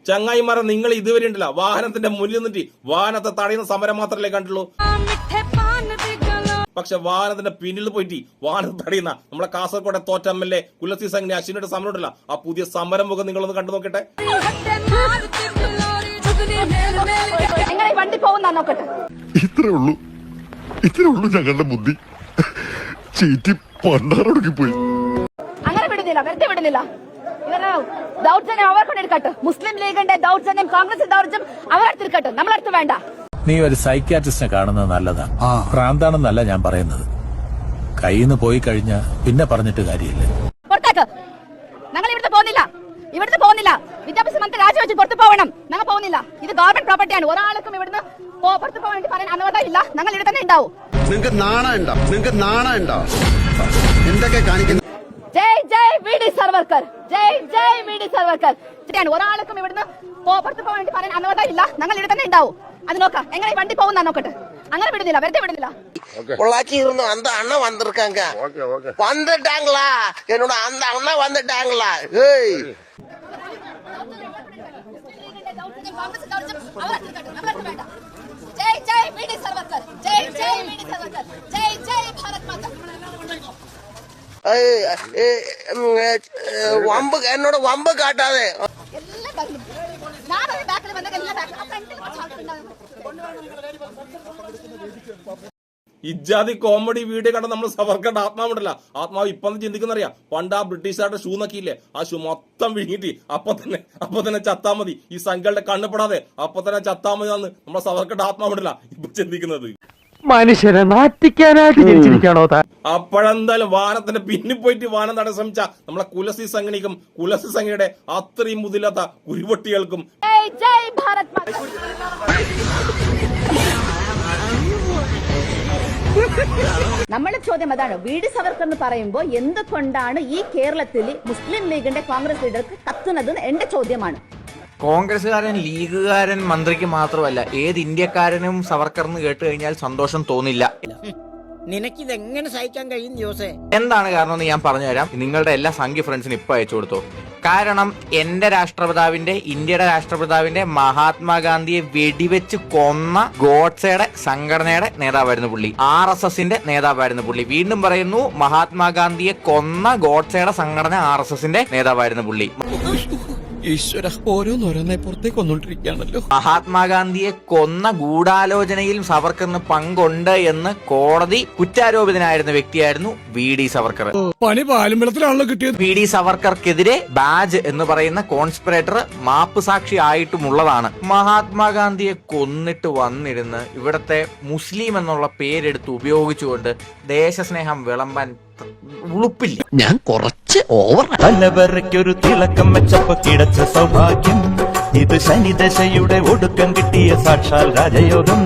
ചങ്ങായിമാരെ നിങ്ങൾ ഇതുവരെ ഉണ്ടല്ല വാഹനത്തിന്റെ മുന്നിൽ നിന്നിട്ട് വാഹനത്തെ തടയുന്ന സമരം മാത്രമല്ലേ കണ്ടുള്ളൂ. പക്ഷെ വാഹനത്തിന്റെ പിന്നിൽ പോയിട്ട് വാഹനം തടയുന്ന നമ്മളെ കാസർഗോട്ടെ തോറ്റ MLA കുലസി സംഘിനി അശ്വിനിയുടെ സമരം ഉണ്ടല്ല, ആ പുതിയ സമരം മുഖം നിങ്ങളൊന്ന് കണ്ടു നോക്കട്ടെ. ഇത്രേ ഉള്ളൂ ഞങ്ങളുടെ ബുദ്ധി. ചീറ്റി പണ്ടാറൊടുക്കിപ്പോയി. അങ്ങനെ വിടുന്നില്ല, വെറുതെ വിടുന്നില്ല. ദൗർജന്യം അവർ കൊണ്ടെടുക്കട്ടെ. മുസ്ലിം ലീഗിന്റെ ദൗർജന്യം, കോൺഗ്രസ് ദൗർജന്യം അവരെടുത്തിരിക്കട്ടെ, നമ്മളടുത്ത് വേണ്ട. നീ ഒരു സൈക്യാട്രിസ്റ്റിനെ കാണുന്നത് നല്ലതാ. ഭ്രാന്താണെന്നല്ല ഞാൻ പറയുന്നത്. കയ്യിന്ന് പോയി കഴിഞ്ഞാ പിന്നെ പറഞ്ഞിട്ട് കാര്യമില്ല. പുറത്തേക്ക് ഞങ്ങൾ ഇവിടുത്തെ പോകുന്നില്ല. വിദ്യാഭ്യാസ മന്ത്രി രാജിവെച്ച് പുറത്തു പോകണം. ഞങ്ങൾ പോകുന്നില്ല. ഇത് ഗവൺമെന്റ് പ്രോപ്പർട്ടിയാണ്. ഒരാൾക്കും ഇവിടുന്ന് പുറത്തു പോകാൻ വേണ്ടി പറയാൻ അനുവാദം ഇല്ല. ഞങ്ങൾ ഇവിടെ തന്നെ ഉണ്ടാവും. നിങ്ങൾക്ക് നാണം ഉണ്ടോ? എന്തൊക്കെ കാണിക്കുന്നു? ജയ് VD സർവർക്കർ, ജയ് VD സർവർക്കർ. ഒരാൾക്കും ഇവിടുന്ന് പുറത്തു പോകാൻ വേണ്ടി പറയാൻ അനുവാദം ഇല്ല. ഞങ്ങൾ ഇവിടെ തന്നെ ഉണ്ടാവും. அது நோக்கா எங்களை வண்டி போகுதா நோக்கட்டு അങ്ങനെ വിടുന്നില്ല, വെറുതെ വിടുന്നില്ല. பொள்ளாச்சி இருந்தோம், அந்த அண்ணன் வந்திருக்காங்க. வந்துட்டாங்களா? என்னோட அந்த அண்ணன் வந்துட்டாங்களா? ஏய் ஜெய் VD சர்வர்கர், ஜெய் VD சர்வர்கர், ஜெய் பாரத் மாதா. வம்பு என்னோட வம்பு காட்டாதே. ഇജാതി കോമഡി വീഡിയോ കണ്ട നമ്മൾ സവർക്കറുടെ ആത്മാവുണ്ടല്ല, ആത്മാവ് ഇപ്പം ചിന്തിക്കുന്നറിയാം. പണ്ട് ആ ബ്രിട്ടീഷുകാരുടെ ഷൂ നക്കിയില്ലേ, ആ ഷൂ മൊത്തം വിഴുങ്ങിട്ട് അപ്പൊ തന്നെ ചത്താ മതി, ഈ സംഘങ്ങളുടെ കണ്ണുപെടാതെ അപ്പൊ തന്നെ ചത്താ മതി എന്ന് നമ്മളെ സവർക്കറുടെ ആത്മാവുണ്ടല്ല ഇപ്പൊ ചിന്തിക്കുന്നത്. മനുഷ്യരെ നാറ്റിക്കാനായിട്ട് ജനിച്ചിരിക്കണോ? അപ്പോഴെന്തായാലും വാഹനത്തിന്റെ പിന്നിൽ പോയിട്ട് വാഹനം തടയാൻ ശ്രമിച്ച നമ്മളെ കുലസി സംഘിനിക്കും കുലസി സംഘിയുടെ അത്രയും മുതിലാത്ത കുരുവട്ടികൾക്കും ജയ് ഭാരത് മാതാ. നമ്മുടെ ചോദ്യം അതാണ്. VD സവർക്കർ എന്ന് പറയുമ്പോൾ എന്തുകൊണ്ടാണ് ഈ കേരളത്തിൽ മുസ്ലിം ലീഗിന്റെ കോൺഗ്രസ് ലീഡർക്ക് കത്തുന്നത് എന്റെ ചോദ്യമാണ്. കോൺഗ്രസ്സുകാരൻ, ലീഗുകാരൻ, മന്ത്രിക്ക് മാത്രമല്ല ഏത് ഇന്ത്യക്കാരനും സവർക്കർ എന്ന് കേട്ട് കഴിഞ്ഞാൽ സന്തോഷം തോന്നില്ല. നിനക്കിതെങ്ങനെ സഹിക്കാൻ കഴിയും ജോസേ? എന്താണ് കാരണം എന്ന് ഞാൻ പറഞ്ഞുതരാം. നിങ്ങളുടെ എല്ലാ സംഘി ഫ്രണ്ട്സിനും ഇപ്പൊ അയച്ചു കൊടുത്തു. കാരണം എന്റെ രാഷ്ട്രപിതാവിന്റെ, ഇന്ത്യയുടെ രാഷ്ട്രപിതാവിന്റെ മഹാത്മാഗാന്ധിയെ വെടിവെച്ച് കൊന്ന ഗോഡ്സയുടെ സംഘടനയുടെ നേതാവായിരുന്നു പുള്ളി. RSSന്റെ നേതാവായിരുന്നു പുള്ളി. വീണ്ടും പറയുന്നു, മഹാത്മാഗാന്ധിയെ കൊന്ന ഗോഡ്സയുടെ സംഘടന RSSന്റെ നേതാവായിരുന്നു പുള്ളി. ഈശ്വര, ഓരോന്നോരോന്നെ പുറത്തേക്ക് വന്നോണ്ടിരിക്കുകയാണല്ലോ. മഹാത്മാഗാന്ധിയെ കൊന്ന ഗൂഢാലോചനയിൽ സവർക്കറിന് പങ്കുണ്ട് എന്ന് കോടതി കുറ്റാരോപിതനായിരുന്ന വ്യക്തിയായിരുന്നു VD സവർക്കർ. പണി പാലും വെള്ളത്തിലാണല്ലോ കിട്ടിയത്. VD സവർക്കർക്കെതിരെ ബാജ് എന്ന് പറയുന്ന കോൺസ്പിറേറ്റർ മാപ്പ് സാക്ഷി ആയിട്ടുമുള്ളതാണ്. മഹാത്മാഗാന്ധിയെ കൊന്നിട്ട് വന്നിരുന്ന് ഇവിടത്തെ മുസ്ലിം എന്നുള്ള പേരെടുത്ത് ഉപയോഗിച്ചുകൊണ്ട് ദേശസ്നേഹം വിളമ്പാൻ ഉളുപ്പില്ല. ഞാൻ കുറച്ച് ഓവർ. തലവരയ്ക്കൊരു തിളക്കം വെച്ചപ്പോ കിടച്ച സൗഭാഗ്യം, ഇത് ശനിദശയുടെ ഒടുക്കം കിട്ടിയ സാക്ഷാൽ രാജയോഗം.